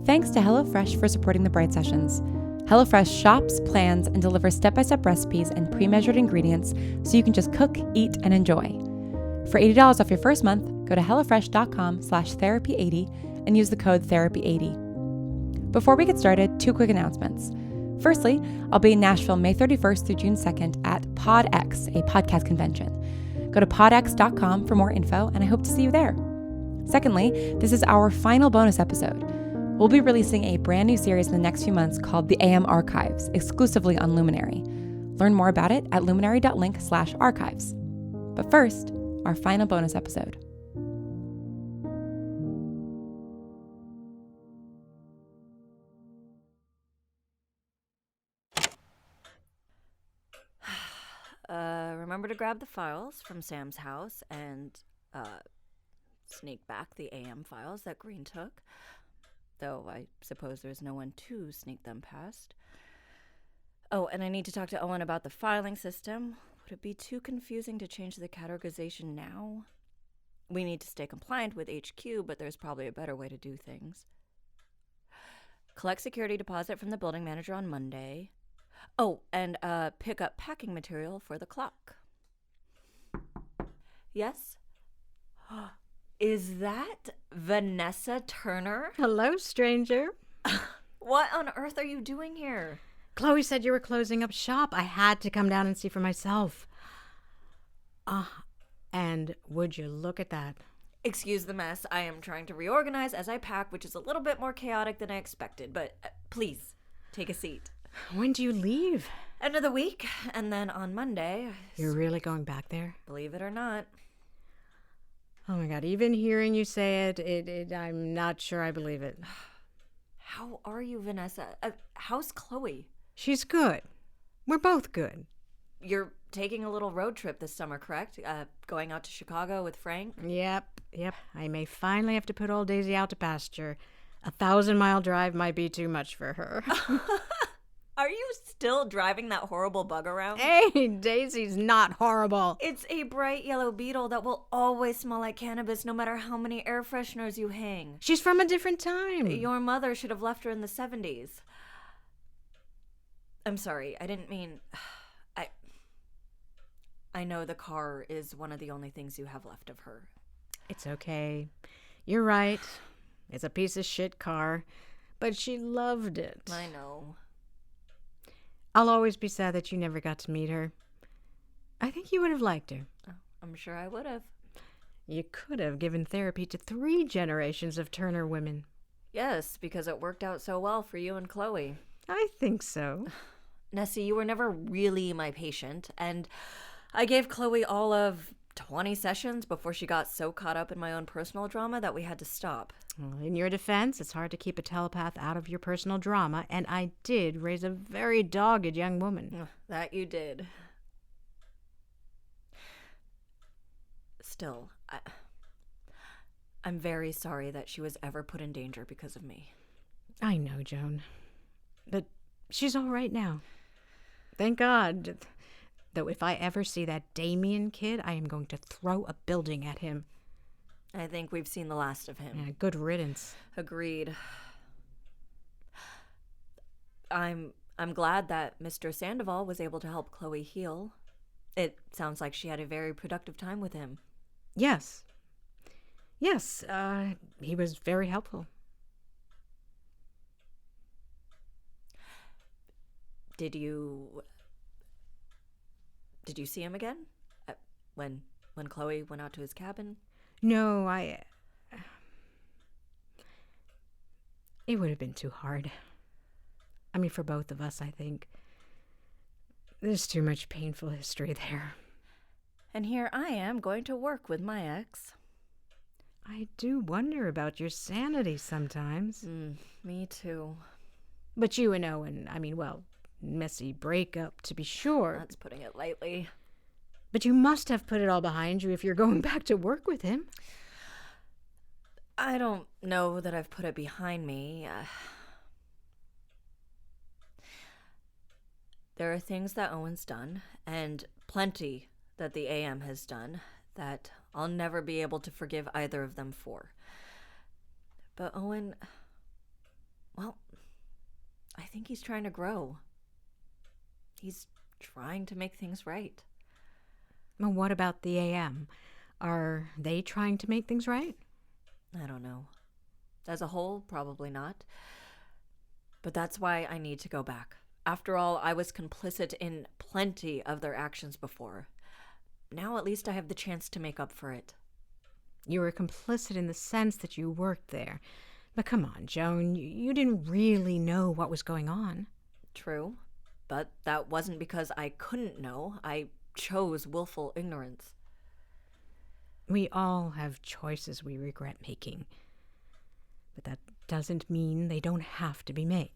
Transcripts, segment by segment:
Thanks to HelloFresh for supporting the Bright Sessions. HelloFresh shops, plans, and delivers step-by-step recipes and pre-measured ingredients so you can just cook, eat, and enjoy. For $80 off your first month, go to hellofresh.com/therapy80 and use the code therapy80. Before we get started, 2 quick announcements. Firstly, I'll be in Nashville May 31st through June 2nd at PodX, a podcast convention. Go to podx.com for more info, and I hope to see you there. Secondly, this is our final bonus episode. We'll be releasing a brand new series in the next few months called the AM Archives, exclusively on Luminary. Learn more about it at luminary.link/archives. But first, our final bonus episode. Remember to grab the files from Sam's house and sneak back the AM files that Green took. Though I suppose there's no one to sneak them past. Oh, and I need to talk to Owen about the filing system. Would it be too confusing to change the categorization now? We need to stay compliant with HQ, but there's probably a better way to do things. Collect security deposit from the building manager on Monday. Oh, and pick up packing material for the clock. Yes? Is that Vanessa Turner? Hello, stranger. What on earth are you doing here? Chloe said you were closing up shop. I had to come down and see for myself. And would you look at that? Excuse the mess. I am trying to reorganize as I pack, which is a little bit more chaotic than I expected. But please, take a seat. When do you leave? End of the week, and then on Monday. You're really going back there? Believe it or not. Oh my God, even hearing you say it, I'm not sure I believe it. How are you, Vanessa? How's Chloe? She's good. We're both good. You're taking a little road trip this summer, correct? Going out to Chicago with Frank? Yep. I may finally have to put old Daisy out to pasture. 1,000-mile drive might be too much for her. Are you still driving that horrible bug around? Hey, Daisy's not horrible. It's a bright yellow beetle that will always smell like cannabis no matter how many air fresheners you hang. She's from a different time. Your mother should have left her in the 70s. I'm sorry, I didn't mean... I know the car is one of the only things you have left of her. It's okay. You're right. It's a piece of shit car, but she loved it. I know. I'll always be sad that you never got to meet her. I think you would have liked her. I'm sure I would have. You could have given therapy to 3 generations of Turner women. Yes, because it worked out so well for you and Chloe. I think so. Nessie, you were never really my patient, and I gave Chloe all of 20 sessions before she got so caught up in my own personal drama that we had to stop. Well, in your defense, it's hard to keep a telepath out of your personal drama, and I did raise a very dogged young woman. That you did. Still, I'm very sorry that she was ever put in danger because of me. I know, Joan. But she's all right now. Thank God. Though if I ever see that Damien kid, I am going to throw a building at him. I think we've seen the last of him. Yeah, good riddance. Agreed. I'm glad that Mr. Sandoval was able to help Chloe heal. It sounds like she had a very productive time with him. Yes, he was very helpful. Did you see him again? When Chloe went out to his cabin? No, it would have been too hard. I mean, for both of us, I think. There's too much painful history there. And here I am going to work with my ex. I do wonder about your sanity sometimes. Me too. But you and Owen, messy breakup, to be sure. That's putting it lightly. But you must have put it all behind you if you're going back to work with him. I don't know that I've put it behind me. There are things that Owen's done, and plenty that the AM has done, that I'll never be able to forgive either of them for. But Owen, I think he's trying to grow. He's trying to make things right. Well, what about the AM? Are they trying to make things right? I don't know. As a whole, probably not. But that's why I need to go back. After all, I was complicit in plenty of their actions before. Now at least I have the chance to make up for it. You were complicit in the sense that you worked there. But come on, Joan, you didn't really know what was going on. True. But that wasn't because I couldn't know. I chose willful ignorance. We all have choices we regret making. But that doesn't mean they don't have to be made.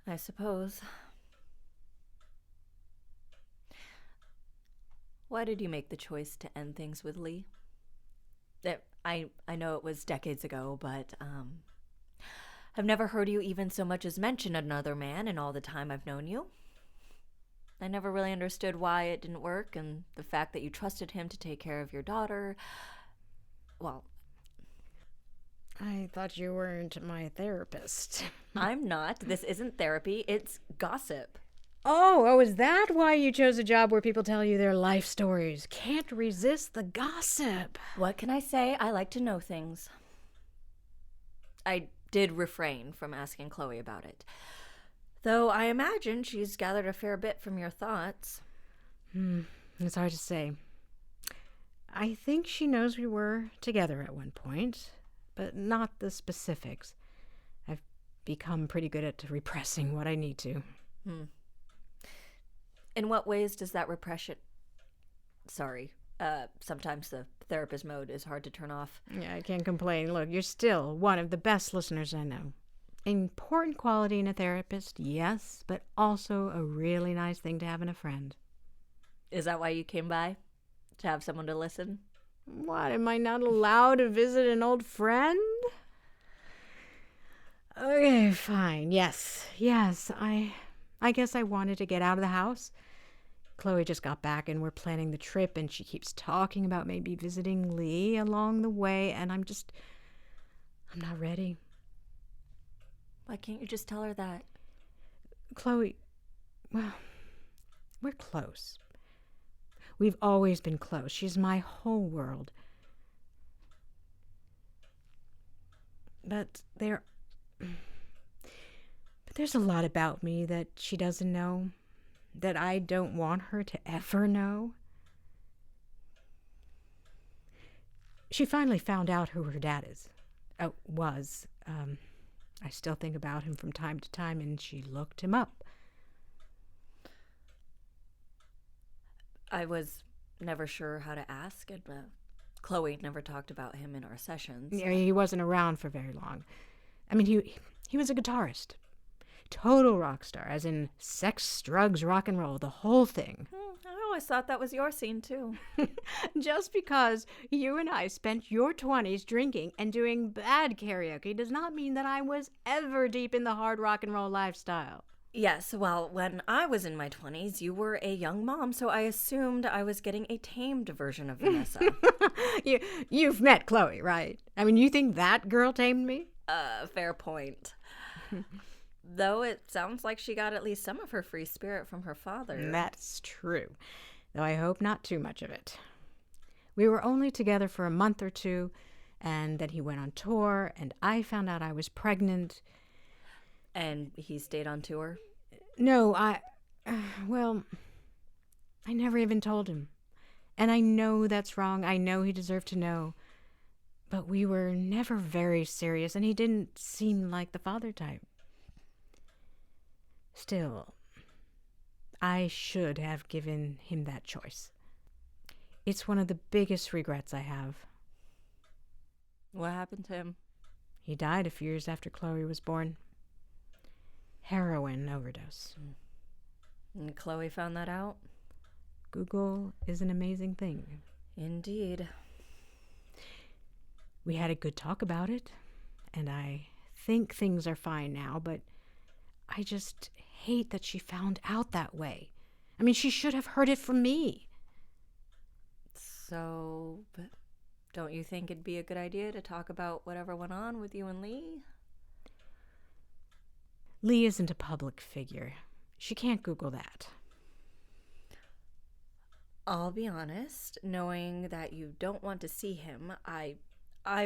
I suppose. Why did you make the choice to end things with Lee? I know it was decades ago, but I've never heard you even so much as mention another man in all the time I've known you. I never really understood why it didn't work, and the fact that you trusted him to take care of your daughter. Well, I thought you weren't my therapist. I'm not. This isn't therapy. It's gossip. Oh, is that why you chose a job where people tell you their life stories? Can't resist the gossip. What can I say? I like to know things. I did refrain from asking Chloe about it, though I imagine she's gathered a fair bit from your thoughts. It's hard to say. I think she knows we were together at one point, but not the specifics. I've become pretty good at repressing what I need to. In what ways does that repression... Sorry. Sometimes the therapist mode is hard to turn off. Yeah, I can't complain. Look, you're still one of the best listeners I know. Important quality in a therapist, yes, but also a really nice thing to have in a friend. Is that why you came by? To have someone to listen? What, am I not allowed to visit an old friend? Okay, fine. Yes, I guess I wanted to get out of the house. Chloe just got back and we're planning the trip, and she keeps talking about maybe visiting Lee along the way, and I'm not ready. Why can't you just tell her that? Chloe, well, we're close. We've always been close. She's my whole world. But there's a lot about me that she doesn't know, that I don't want her to ever know. She finally found out who her dad is. Was. I still think about him from time to time, and she looked him up. I was never sure how to ask, and Chloe never talked about him in our sessions. Yeah, he wasn't around for very long. I mean, he was a guitarist. Total rock star, as in sex, drugs, rock and roll, the whole thing. I always thought that was your scene, too. Just because you and I spent your 20s drinking and doing bad karaoke does not mean that I was ever deep in the hard rock and roll lifestyle. Yes, well, when I was in my 20s, you were a young mom, so I assumed I was getting a tamed version of Vanessa. You've met Chloe, right? I mean, you think that girl tamed me? Fair point. Though it sounds like she got at least some of her free spirit from her father. That's true, though I hope not too much of it. We were only together for a month or two, and then he went on tour, and I found out I was pregnant. And he stayed on tour? No, well, I never even told him. And I know that's wrong. I know he deserved to know. But we were never very serious, and he didn't seem like the father type. Still, I should have given him that choice. It's one of the biggest regrets I have. What happened to him? He died a few years after Chloe was born. Heroin overdose. And Chloe found that out? Google is an amazing thing. Indeed. We had a good talk about it, and I think things are fine now, but I just hate that she found out that way. I mean, she should have heard it from me. So, but don't you think it'd be a good idea to talk about whatever went on with you and Lee? Lee isn't a public figure. She can't Google that. I'll be honest, knowing that you don't want to see him, I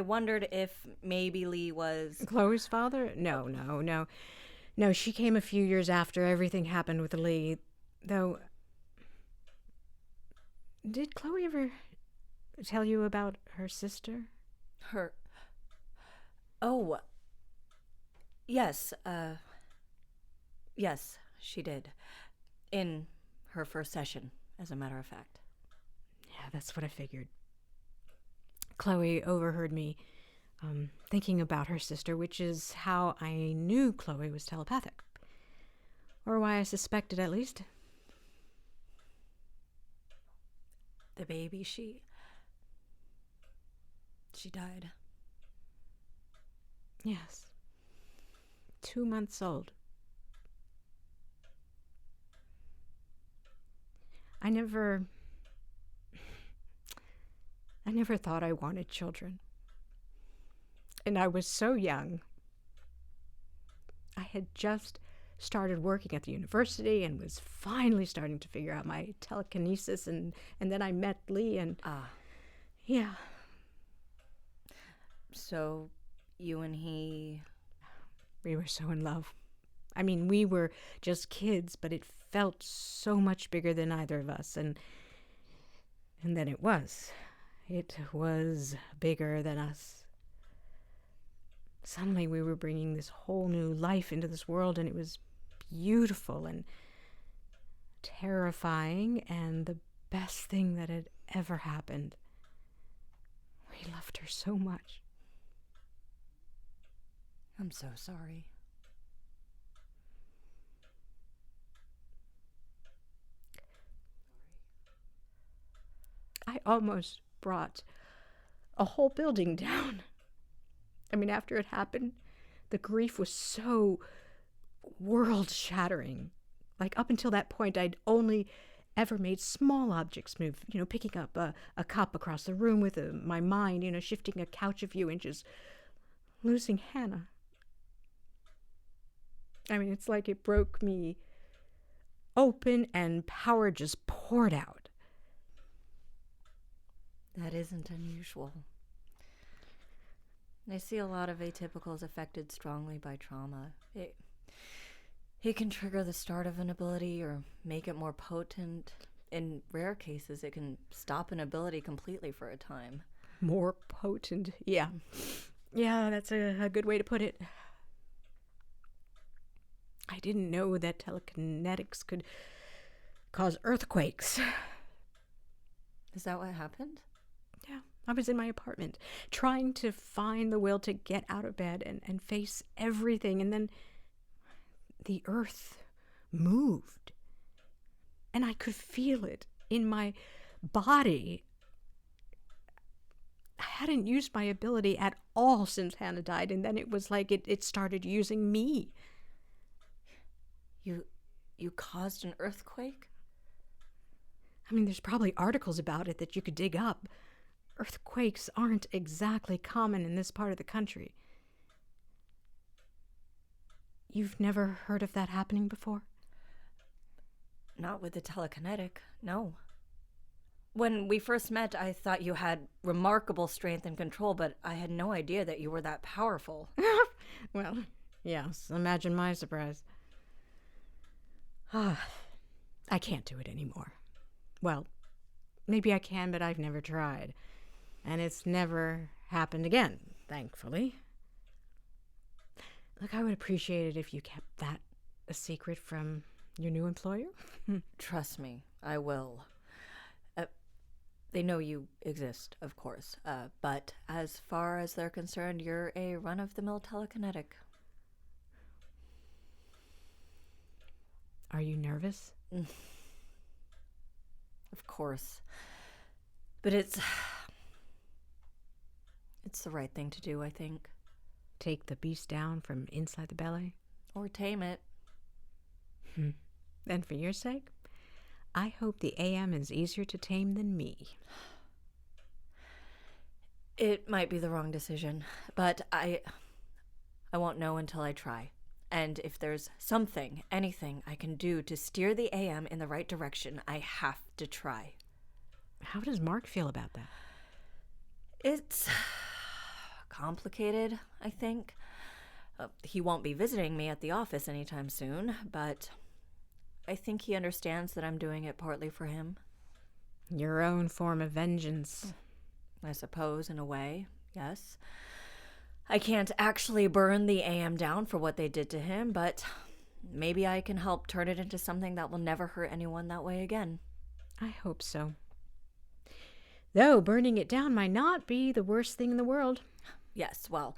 wondered if maybe Lee was... Chloe's father? No. No, she came a few years after everything happened with Lee. Though, did Chloe ever tell you about her sister? Her... Oh, yes, yes, she did. In her first session, as a matter of fact. Yeah, that's what I figured. Chloe overheard me thinking about her sister, which is how I knew Chloe was telepathic. Or why I suspected, at least. The baby, she died. Yes. 2 months old. I never thought I wanted children. And I was so young. I had just started working at the university and was finally starting to figure out my telekinesis, and then I met Lee and... Yeah. So, you and he... We were so in love. I mean, we were just kids, but it felt so much bigger than either of us, and then it was. It was bigger than us. Suddenly we were bringing this whole new life into this world, and it was beautiful and terrifying and the best thing that had ever happened. We loved her so much. I'm so sorry. I almost brought a whole building down. I mean, after it happened, the grief was so world-shattering. Like, up until that point, I'd only ever made small objects move, picking up a cup across the room with my mind, shifting a couch a few inches. Losing Hannah. I mean, it's like it broke me open and power just poured out. That isn't unusual. I see a lot of atypicals affected strongly by trauma. It can trigger the start of an ability or make it more potent. In rare cases, it can stop an ability completely for a time. More potent, yeah. Yeah, that's a good way to put it. I didn't know that telekinetics could cause earthquakes. Is that what happened? Yeah, I was in my apartment, trying to find the will to get out of bed and face everything, and then the earth moved. And I could feel it in my body. I hadn't used my ability at all since Hannah died, and then it was like it started using me. You caused an earthquake? I mean, there's probably articles about it that you could dig up. Earthquakes aren't exactly common in this part of the country. You've never heard of that happening before? Not with the telekinetic, no. When we first met, I thought you had remarkable strength and control, but I had no idea that you were that powerful. Well, yes, imagine my surprise. I can't do it anymore. Well, maybe I can, but I've never tried. And it's never happened again, thankfully. Look, I would appreciate it if you kept that a secret from your new employer. Trust me, I will. They know you exist, of course. But as far as they're concerned, you're a run-of-the-mill telekinetic. Are you nervous? Of course. But it's the right thing to do, I think. Take the beast down from inside the belly? Or tame it. Then for your sake, I hope the AM is easier to tame than me. It might be the wrong decision, but I won't know until I try. And if there's something, anything I can do to steer the AM in the right direction, I have to try. How does Mark feel about that? It's complicated, I think. He won't be visiting me at the office anytime soon, but I think he understands that I'm doing it partly for him. Your own form of vengeance. I suppose, in a way, yes. I can't actually burn the AM down for what they did to him, but maybe I can help turn it into something that will never hurt anyone that way again. I hope so. Though burning it down might not be the worst thing in the world. Yes, well,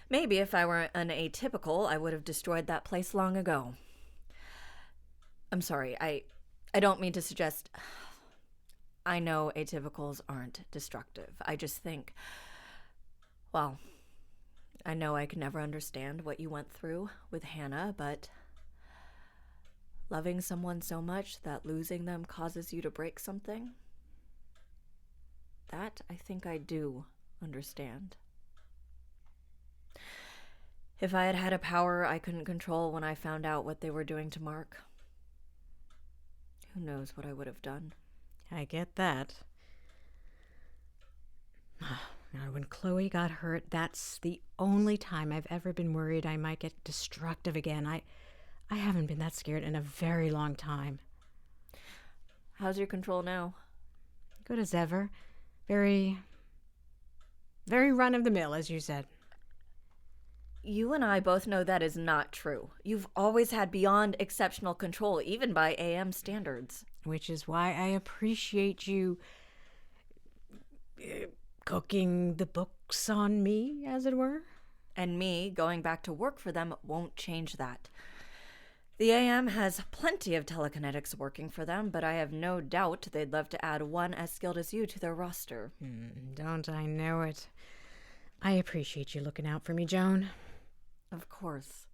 maybe if I were an Atypical, I would have destroyed that place long ago. I'm sorry, I don't mean to suggest... I know Atypicals aren't destructive. I just think... Well, I know I can never understand what you went through with Hannah, but... loving someone so much that losing them causes you to break something? That I think I do understand. If I had had a power I couldn't control when I found out what they were doing to Mark, who knows what I would have done. I get that. Now, when Chloe got hurt, that's the only time I've ever been worried I might get destructive again. I haven't been that scared in a very long time. How's your control now? Good as ever. Very run-of-the-mill, as you said. You and I both know that is not true. You've always had beyond exceptional control, even by AM standards. Which is why I appreciate you cooking the books on me, as it were. And me going back to work for them won't change that. The AM has plenty of telekinetics working for them, but I have no doubt they'd love to add one as skilled as you to their roster. Don't I know it? I appreciate you looking out for me, Joan. Of course.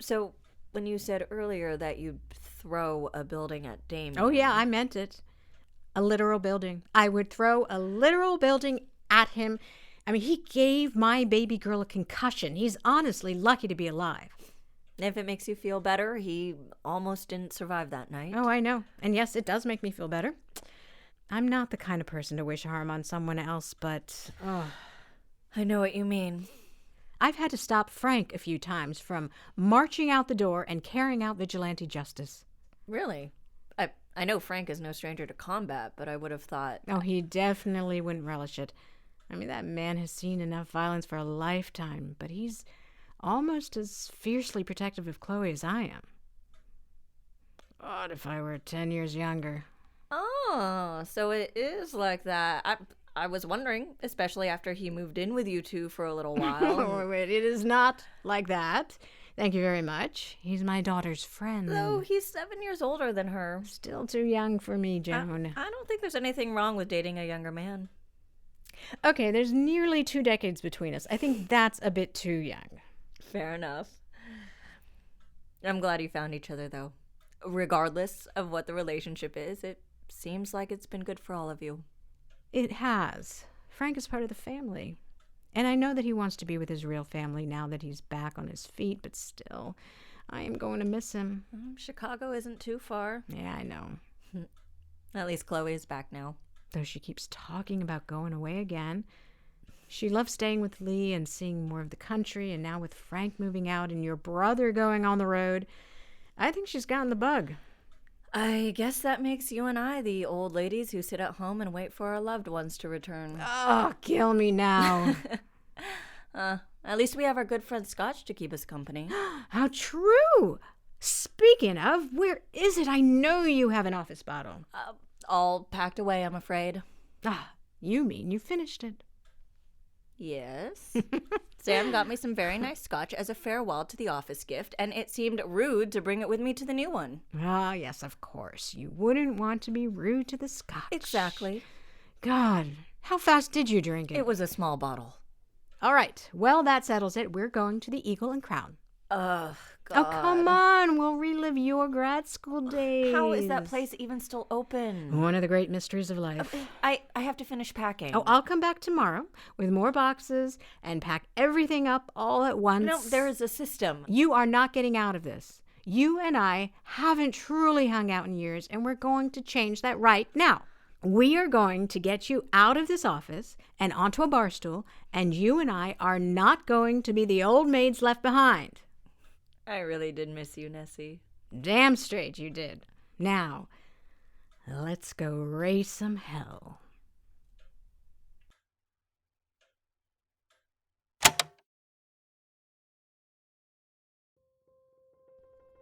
So, when you said earlier that you'd throw a building at Damien... Oh, yeah, I meant it. A literal building. I would throw a literal building at him. I mean, he gave my baby girl a concussion. He's honestly lucky to be alive. If it makes you feel better, he almost didn't survive that night. Oh, I know. And yes, it does make me feel better. I'm not the kind of person to wish harm on someone else, but... I know what you mean. I've had to stop Frank a few times from marching out the door and carrying out vigilante justice. Really? I know Frank is no stranger to combat, but I would have thought... Oh, he definitely wouldn't relish it. I mean, that man has seen enough violence for a lifetime, but he's almost as fiercely protective of Chloe as I am. God, if I were 10 years younger. Oh, so it is like that. I was wondering, especially after he moved in with you two for a little while. Wait, it is not like that. Thank you very much. He's my daughter's friend. Though he's 7 years older than her. Still too young for me, Joan. I don't think there's anything wrong with dating a younger man. Okay, there's nearly 2 decades between us. I think that's a bit too young. Fair enough. I'm glad you found each other, though. Regardless of what the relationship is, it seems like it's been good for all of you. It has. Frank is part of the family. And I know that he wants to be with his real family now that he's back on his feet, but still, I am going to miss him. Chicago isn't too far. Yeah, I know. At least Chloe is back now. Though she keeps talking about going away again. She loves staying with Lee and seeing more of the country, and now with Frank moving out and your brother going on the road, I think she's gotten the bug. I guess that makes you and I the old ladies who sit at home and wait for our loved ones to return. Oh, kill me now. At least we have our good friend Scotch to keep us company. How true! Speaking of, where is it? I know you have an office bottle. All packed away, I'm afraid. You mean you finished it? Yes. Sam got me some very nice Scotch as a farewell to the office gift, and it seemed rude to bring it with me to the new one. Yes, of course. You wouldn't want to be rude to the Scotch. Exactly. God, how fast did you drink it? It was a small bottle. All right. Well, that settles it. We're going to the Eagle and Crown. Ugh, God. Oh, come on. We'll relive your grad school days. How is that place even still open? One of the great mysteries of life. I have to finish packing. Oh, I'll come back tomorrow with more boxes and pack everything up all at once. No, there is a system. You are not getting out of this. You and I haven't truly hung out in years, and we're going to change that right now. We are going to get you out of this office and onto a bar stool, and you and I are not going to be the old maids left behind. I really did miss you, Nessie. Damn straight you did. Now, let's go raise some hell.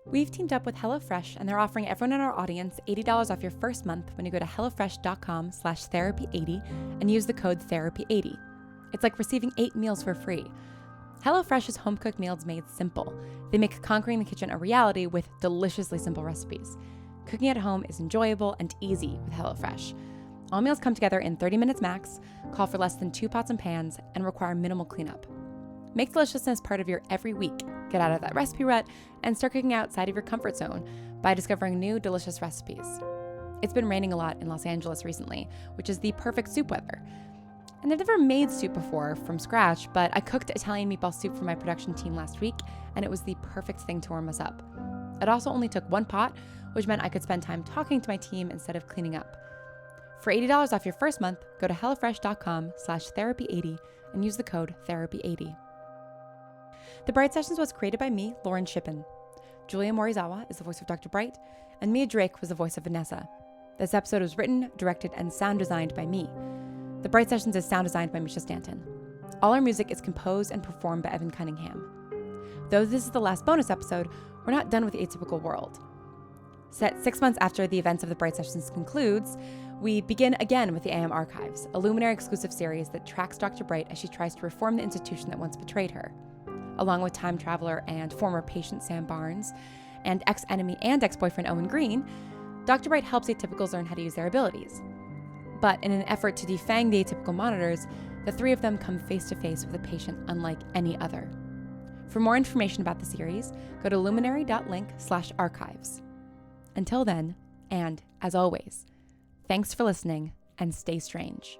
We've teamed up with HelloFresh, and they're offering everyone in our audience $80 off your first month when you go to hellofresh.com/therapy80 and use the code therapy80. It's like receiving 8 meals for free. HelloFresh's home-cooked meals made simple. They make conquering the kitchen a reality with deliciously simple recipes. Cooking at home is enjoyable and easy with HelloFresh. All meals come together in 30 minutes max, call for less than 2 pots and pans, and require minimal cleanup. Make deliciousness part of your every week. Get out of that recipe rut and start cooking outside of your comfort zone by discovering new delicious recipes. It's been raining a lot in Los Angeles recently, which is the perfect soup weather. And I've never made soup before from scratch, but I cooked Italian meatball soup for my production team last week, and it was the perfect thing to warm us up. It also only took 1 pot, which meant I could spend time talking to my team instead of cleaning up. For $80 off your first month, go to hellofresh.com/therapy80 and use the code therapy80. The Bright Sessions was created by me, Lauren Shippen. Julia Morizawa is the voice of Dr. Bright, and Mia Drake was the voice of Vanessa. This episode was written, directed, and sound designed by me. The Bright Sessions is sound designed by Misha Stanton. All our music is composed and performed by Evan Cunningham. Though this is the last bonus episode, we're not done with the Atypical world. Set 6 months after the events of the Bright Sessions concludes, we begin again with the AM Archives, a Luminary exclusive series that tracks Dr. Bright as she tries to reform the institution that once betrayed her. Along with time traveler and former patient Sam Barnes, and ex-enemy and ex-boyfriend Owen Green, Dr. Bright helps atypicals learn how to use their abilities. But in an effort to defang the atypical monitors, the 3 of them come face to face with a patient unlike any other. For more information about the series, go to luminary.link/archives. Until then, and as always, thanks for listening and stay strange.